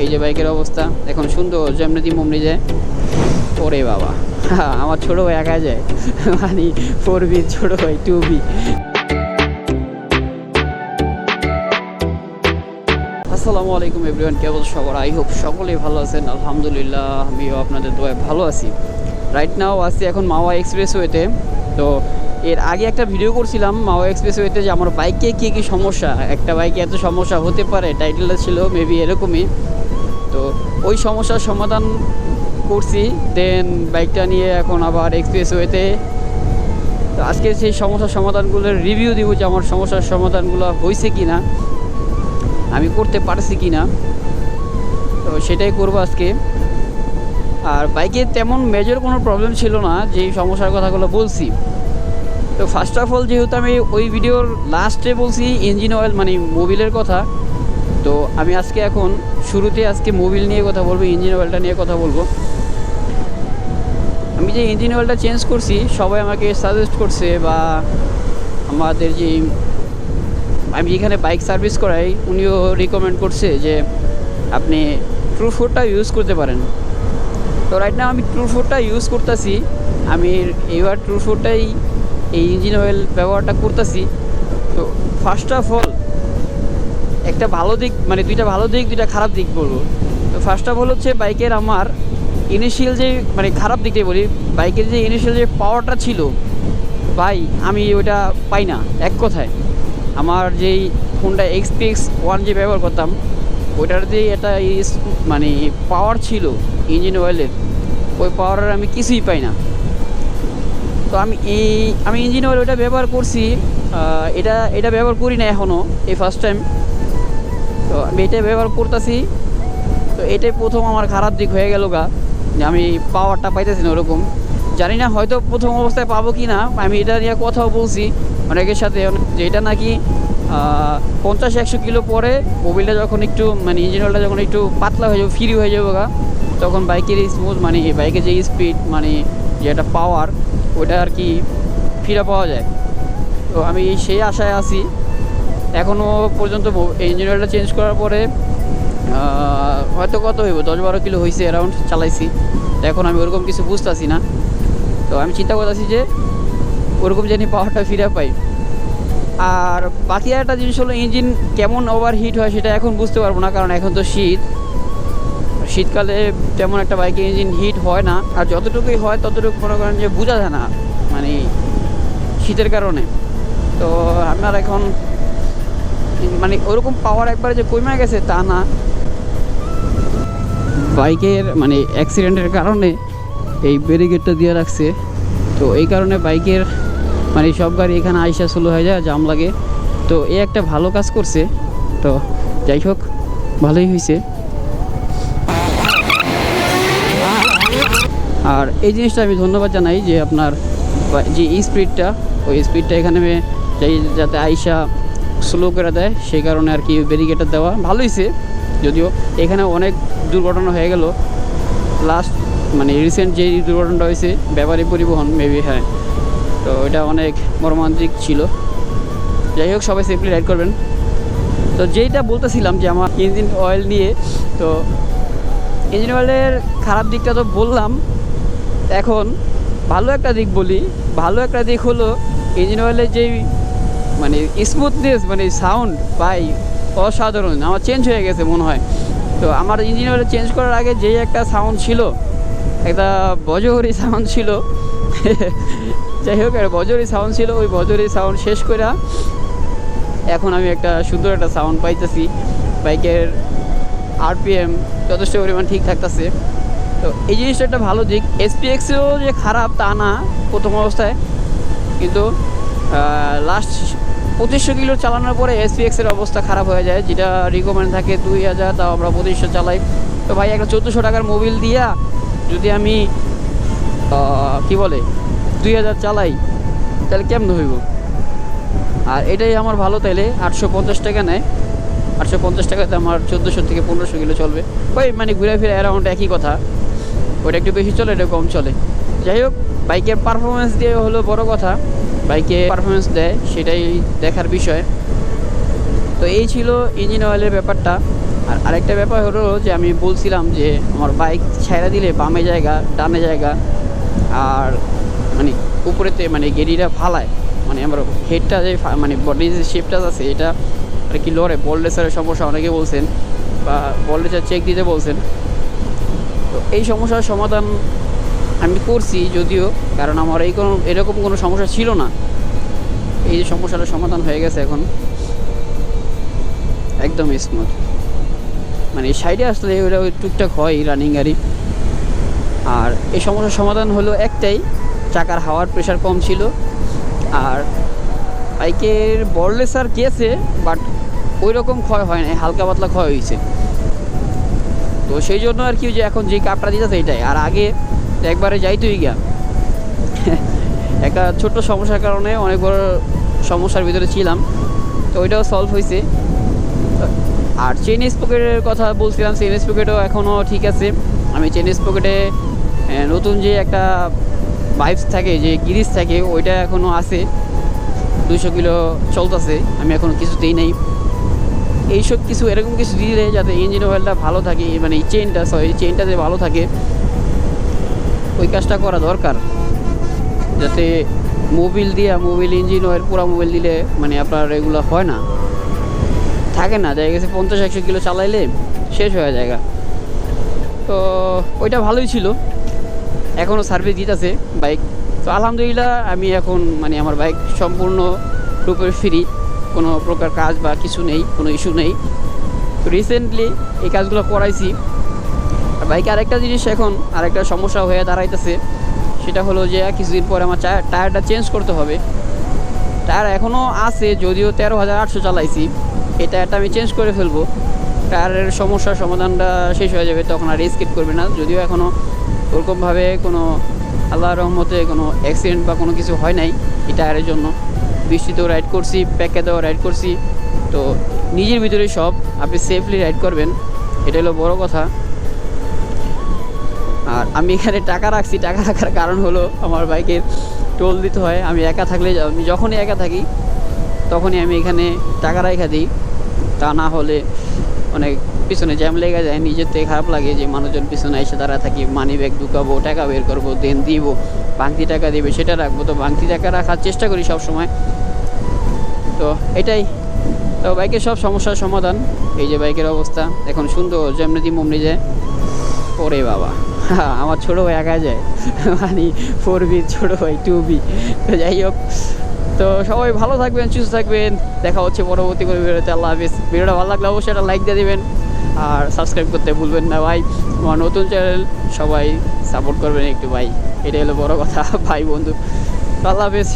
এই যে বাইকের অবস্থা এখন সুন্দর যেমনি দিমনি যায়। ওরে বাবা, আমার ছোটো ভাই একা যায়, মানে 4B ছোটো ভাই 2B। আসসালামু আলাইকুম এভরিওয়ান, কেবল সবার আই হোপ সকলেই ভালো আছেন। আলহামদুলিল্লাহ আমিও আপনাদের দোয়ায় ভালো আছি। রাইট নাও আছি এখন মাওয়া এক্সপ্রেসওয়েতে। তো এর আগে একটা ভিডিও করছিলাম মাওয়া এক্সপ্রেসওয়েতে যে আমার বাইকে কী কী সমস্যা, একটা বাইকে এত সমস্যা হতে পারে, টাইটেলটা ছিল মেবি এরকমই। তো ওই সমস্যার সমাধান করছি, দেন বাইকটা নিয়ে এখন আবার এক্সপ্রেসওয়েতে। তো আজকে সেই সমস্যার সমাধানগুলোর রিভিউ দিব যে আমার সমস্যার সমাধানগুলো হয়েছে কি না, আমি করতে পারছি কি না। তো সেটাই করবো আজকে। আর বাইকে তেমন মেজর কোনো প্রবলেম ছিল না, যেই সমস্যার কথাগুলো বলছি। তো ফার্স্ট অফ অল যেহেতু আমি ওই ভিডিওর লাস্টে বলছি ইঞ্জিন অয়েল মানে মোবিলের কথা, তো আমি আজকে এখন শুরুতে আজকে মোবিল নিয়ে কথা বলবো, ইঞ্জিন অয়েলটা নিয়ে কথা বলবো। আমি যে ইঞ্জিন অয়েলটা চেঞ্জ করছি সবাই আমাকে সাজেস্ট করছে, বা আমাদের যে আমি যেখানে বাইক সার্ভিস করাই উনিও রিকমেন্ড করছে যে আপনি ট্রু4টা ইউজ করতে পারেন। তো রাইট নাও আমি ট্রু4টা ইউজ করতেছি। আমি এবার ট্রু4টাই এই ইঞ্জিন অয়েল ব্যবহারটা করতেছি। তো ফার্স্ট অফ অল একটা ভালো দিক, মানে দুইটা ভালো দিক দুইটা খারাপ দিক বলবো। তো ফার্স্ট অফ অল হচ্ছে বাইকের আমার ইনিশিয়াল যে মানে খারাপ দিকটাই বলি, বাইকের যে ইনিশিয়াল যে পাওয়ারটা ছিল ভাই আমি ওইটা পাই না। এক কথায় আমার যেই হোন্ডা XPX1 যে ব্যবহার করতাম ওইটার যে একটা মানে পাওয়ার ছিল ইঞ্জিন অয়েলের, ওই পাওয়ারের আমি কিছুই পাই না। তো আমি ইঞ্জিন অয়েল ওইটা ব্যবহার করছি, এটা ব্যবহার করি না এখনও, এই ফার্স্ট টাইম। তো আমি এটা ব্যবহার করতেছি। তো এটাই প্রথম আমার খারাপ দিক হয়ে গেল গা, যে আমি পাওয়ারটা পাইতেছি না ওরকম। জানি না হয়তো প্রথম অবস্থায় পাবো কি না। আমি এটা নিয়ে কথাও বলছি অনেকের সাথে, যে এটা নাকি 50-100 কিলো পরে মোবিলটা যখন একটু মানে ইঞ্জিন অয়েলটা যখন একটু পাতলা হয়ে যাবে, ফ্রি হয়ে যাবে গা, তখন বাইকের স্মুথ মানে বাইকের যে স্পিড মানে যে একটা পাওয়ার ওইটা আর কি ফিরে পাওয়া যায়। তো আমি সেই আশায় আছি। এখনও পর্যন্ত ইঞ্জিন অয়েলটা চেঞ্জ করার পরে হয়তো কত হইব 10-12 কিলো হয়েছে অ্যারাউন্ড চালাইছি। তো এখন আমি ওরকম কিছু বুঝতেছি না। তো আমি চিন্তা করতেছি যে ওরকম জানি পাওয়ারটা ফিরে পাই। আর বাকি একটা জিনিস হলো ইঞ্জিন কেমন ওভার হিট হয় সেটা এখন বুঝতে পারবো না, কারণ এখন তো শীতকালে তেমন একটা বাইকে ইঞ্জিন হিট হয় না। আর যতটুকুই হয় ততটুকু মনে করেন যে বোঝা যায় না মানে শীতের কারণে। তো আপনার এখন মানে ওরকম পাওয়ার একবারে যে কমে গেছে তা না, বাইকের মানে অ্যাক্সিডেন্টের কারণে এই ব্যারিকেডটা দিয়ে রাখছে। তো এই কারণে বাইকের মানে সব গাড়ি এখানে আইসা স্লো হয়ে যায়, জাম লাগে। তো এই একটা ভালো কাজ করছে। তো যাই হোক, ভালোই হয়েছে। আর এই জিনিসটা আমি ধন্যবাদ জানাই যে আপনার যে স্পিডটা, ওই স্পিডটা এখানে যাতে আইসা স্লো করে দেয়, সেই কারণে আর কি ব্যারিকেডটা দেওয়া ভালো হয়েছে। যদিও এখানে অনেক দুর্ঘটনা হয়ে গেল লাস্ট মানে রিসেন্ট যে দুর্ঘটনাটা হয়েছে ব্যাপারী পরিবহন মেবি, হ্যাঁ। তো এটা অনেক মর্মান্তিক ছিল। যাই হোক, সবাই সেফলি রাইড করবেন। তো যেইটা বলতেছিলাম যে আমার ইঞ্জিন অয়েল নিয়ে, তো ইঞ্জিন অয়েলের খারাপ দিকটা তো বললাম। এখন ভালো একটা দিক বলি। ভালো একটা দিক হলো ইঞ্জিন অয়েলের যেই মানে স্মুথনেস মানে সাউন্ড পাই অসাধারণ, আমার চেঞ্জ হয়ে গেছে মনে হয়। তো আমার ইঞ্জিন অয়েল চেঞ্জ করার আগে যেই একটা সাউন্ড ছিল, একটা বজহরি সাউন্ড ছিল যাই হোক একটা বজহরি সাউন্ড ছিল, ওই বজহরি সাউন্ড শেষ করে এখন আমি একটা সুন্দর একটা সাউন্ড পাইতেছি। বাইকের RPM যথেষ্ট পরিমাণ ঠিক থাকতেছে। তো এই জিনিসটা একটা ভালো দিক। SPX-ও যে খারাপ তা না প্রথম অবস্থায়, কিন্তু লাস্ট 2500 কিলো চালানোর পরে SPX-এর অবস্থা খারাপ হয়ে যায়, যেটা রিকমেন্ড থাকে 2000, তাও আমরা 2500 চালাই। তো ভাই একটা 1400 টাকার মোবিল দিয়া যদি আমি কি বলে 2000 চালাই তাহলে কেমন হইব? আর এটাই আমার ভালো, তাইলে 850 টাকা নেয়। 850 টাকাতে আমার 1400 থেকে 1500 কিলো চলবে। ওই মানে ঘুরে ফিরে অ্যারাউন্ড একই কথা। ওটা একটু বেশি চলে, এটা কম চলে। যাই হোক, বাইকের পারফরমেন্স দিয়ে হলো বড় কথা, বাইকে পারফরমেন্স দেয় সেটাই দেখার বিষয়। তো এই ছিল ইঞ্জিন অয়েলের ব্যাপারটা। আর আরেকটা ব্যাপার হলো যে আমি বলছিলাম যে আমার বাইক ছেড়ে দিলে বামে জায়গা ডানে জায়গা, আর মানে উপরেতে মানে গেরিটা ফালায়, মানে আমার হেডটা যে মানে বডির যে শেপটা আছে এটা আর কি লড়ে, বললেসারের সমস্যা অনেকে বলছেন বা বললেসার চেক দিতে বলছেন। তো এই সমস্যার সমাধান আমি করছি যদিও, কারণ আমার এরকম কোনো সমস্যা ছিল না। এই যে সমস্যাটার সমাধান হয়ে গেছে এখন একদম স্মুথ, মানে এই সাইডে আসলে ওটা ওই টুকটাক হয় রানিং গাড়ি। আর এই সমস্যার সমাধান হলো একটাই, চাকার হাওয়ার প্রেশার কম ছিল। আর বাইকের বললেসার গেছে বাট ওই রকম ক্ষয় হয় না, হালকা পাতলা ক্ষয় হয়েছে। তো সেই জন্য আর কি যে এখন যে কাপটা দিতেছে এটাই, আর আগে একবারে যাইতোই গিয়া একটা ছোট্ট সমস্যার কারণে অনেক বড় সমস্যার ভিতরে ছিলাম, তো ওইটাও সলভ হয়েছে। আর চেন স্পকেটের কথা বলছিলাম, চেন স্পকেটও এখনও ঠিক আছে। আমি চেন স্পকেটে নতুন যে একটা ভাইবস থাকে, যে গিরিজ থাকে, ওইটা এখনও আছে, 200 কিলো চলতেছে, আমি এখনও কিছুতেই নেই। এইসব কিছু এরকম কিছু দিলে যাতে ইঞ্জিন অয়েলটা ভালো থাকে, মানে এই চেনটা যে ভালো থাকে, ওই কাজটা করা দরকার। যাতে মোবিল ইঞ্জিন অয়েল পুরো মোবিল দিলে মানে আপনার এগুলো হয় না, থাকে না, দেখা গেছে 50-100 কিলো চালাইলে শেষ হয়ে যায়। তো ওইটা ভালোই ছিল, এখনও সার্ভিস দিতেছে বাইক। তো আলহামদুলিল্লাহ আমি এখন মানে আমার বাইক সম্পূর্ণ রূপে ফ্রি, কোনো প্রকার কাজ বা কিছু নেই, কোনো ইস্যু নেই। তো রিসেন্টলি এই কাজগুলো করাইছি। আর বাইকে আরেকটা জিনিস এখন আরেকটা সমস্যা হয়ে দাঁড়াইতেছে, সেটা হলো যে কিছুদিন পরে আমার টায়ারটা চেঞ্জ করতে হবে। টায়ার এখনও আছে, যদিও 13,800 চালাইছি, এই টায়ারটা আমি চেঞ্জ করে ফেলবো। টায়ারের সমস্যার সমাধানটা শেষ হয়ে যাবে, তখন আর স্কিপ করবে না। যদিও এখনও ওরকমভাবে কোনো আল্লাহর রহমতে কোনো অ্যাক্সিডেন্ট বা কোনো কিছু হয় নাই এই টায়ারের জন্য। বৃষ্টিতেও রাইড করছি, প্যাকেতেও রাইড করছি, তো নিজের ভিতরে সব আপনি সেফলি রাইড করবেন, এটা হলো বড় কথা। আর আমি এখানে টাকা রাখছি, টাকা রাখার কারণ হলো আমার বাইকের টোল দিতে হয়। আমি যখনই একা থাকি তখনই আমি এখানে টাকা রাখা দিই, তা না হলে অনেক পিছনে জ্যাম লেগে যায়, নিজের থেকে খারাপ লাগে যে মানুষজন পিছনে এসে দাঁড়া থাকি, মানি ব্যাগ ঢুকাবো, টাকা বের করবো, দেন দিব, ভাঙতি টাকা দিবে সেটা রাখবো। তো ভাঙতি টাকা রাখার চেষ্টা করি সব সময়। তো এটাই তো বাইকের সব সমস্যার সমাধান। এই যে বাইকের অবস্থা এখন সুন্দর, যেমনি দিম অমনি যায়। ওরে বাবা, আমার ছোটো ভাই একা যায়, মানে 4B ছোটো ভাই 2B। তো যাই হোক, তো সবাই ভালো থাকবেন, সুস্থ থাকবেন, দেখা হচ্ছে পরবর্তী কোনো ভিডিওতে। আল্লাহ হাফিজ। ভিডিওটা ভালো লাগলে অবশ্যই একটা লাইক দিয়ে দেবেন আর সাবস্ক্রাইব করতে ভুলবেন না ভাই। আমার নতুন চ্যানেল, সবাই সাপোর্ট করবেন একটু ভাই, এটাই হলো বড় কথা ভাই বন্ধু। আল্লাহ হাফিজ।